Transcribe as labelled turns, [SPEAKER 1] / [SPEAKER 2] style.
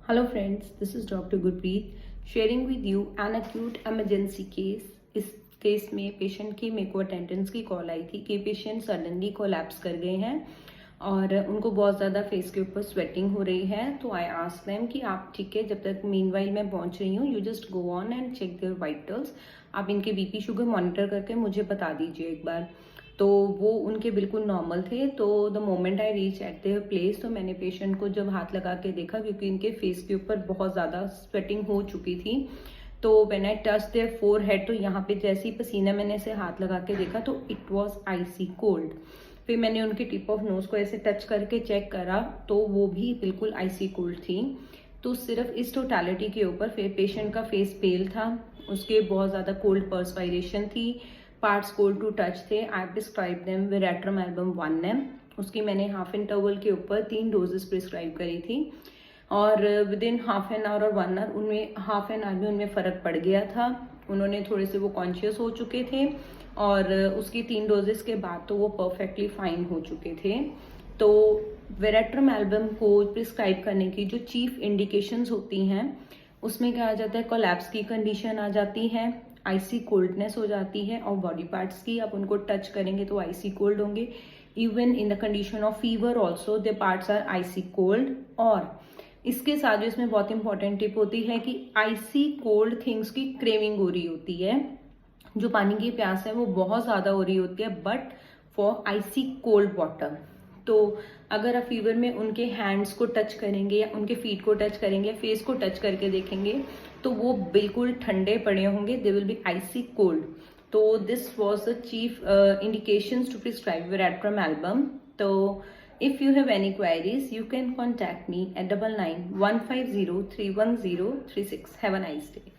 [SPEAKER 1] Hello friends, this is Dr. Gurpreet sharing with you an acute emergency case. इस case में patient की मेरे को अटेंडेंस की कॉल आई थी कि पेशेंट सडनली कोलैप्स कर गए हैं और उनको बहुत ज़्यादा फेस के ऊपर स्वेटिंग हो रही है. तो आई आस्क्ड देम कि आप ठीक है, जब तक मीनवाइल मैं पहुंच रही हूँ, you just go on and check their vitals. आप इनके बीपी शुगर मॉनिटर करके मुझे बता दीजिए एक बार. तो वो उनके बिल्कुल नॉर्मल थे. तो the moment I reach at their place, तो मैंने पेशेंट को जब हाथ लगा के देखा, क्योंकि इनके फेस के ऊपर बहुत ज़्यादा स्वेटिंग हो चुकी थी, तो when I touch their forehead, तो यहाँ पे जैसे ही पसीना मैंने से हाथ लगा के देखा तो इट वाज आइसी कोल्ड. फिर मैंने उनके टिप ऑफ नोज को ऐसे टच करके चेक करा तो वो भी बिल्कुल आइसी कोल्ड थी. तो सिर्फ इस टोटलिटी के ऊपर फिर पेशेंट का फेस पेल था, उसके बहुत ज़्यादा कोल्ड पर्सपायरेशन थी, पार्ट्स कोल्ड टू टच थे. I prescribe them veratrum album 1 ml. उसकी मैंने हाफ इंटरवल के ऊपर 3 डोजेस प्रिस्क्राइब करी थी और with in half an hour और 1 आवर उनमें हाफ एन आवर में उनमें फ़र्क पड़ गया था. उन्होंने थोड़े से वो कॉन्शियस हो चुके थे और उसकी 3 डोजेस के बाद तो वो परफेक्टली फाइन हो चुके थे. तो विरेट्रम एल्बम को प्रिस्क्राइब करने की जो चीफ इंडिकेशंस होती हैं उसमें क्या आ जाता है, कोलैप्स की कंडीशन आ जाती है, आइसी कोल्डनेस हो जाती है और बॉडी पार्ट्स की आप उनको टच करेंगे तो आइसी कोल्ड होंगे. Even in the condition of fever also the parts are icy cold. और इसके साथ जो इसमें बहुत इंपॉर्टेंट टिप होती है कि आइसी कोल्ड थिंग्स की क्रेविंग हो रही होती है, जो पानी की प्यास है वो बहुत ज़्यादा हो रही होती है, but for icy cold water. तो अगर आप फीवर में उनके हैंड्स को टच करेंगे या उनके फीट को टच करेंगे या फेस को टच करके देखेंगे तो वो बिल्कुल ठंडे पड़े होंगे, they will be icy cold. तो this was the chief indications to prescribe veratrum album. तो if you have any queries, you can contact me at 9915031036. Have a nice day.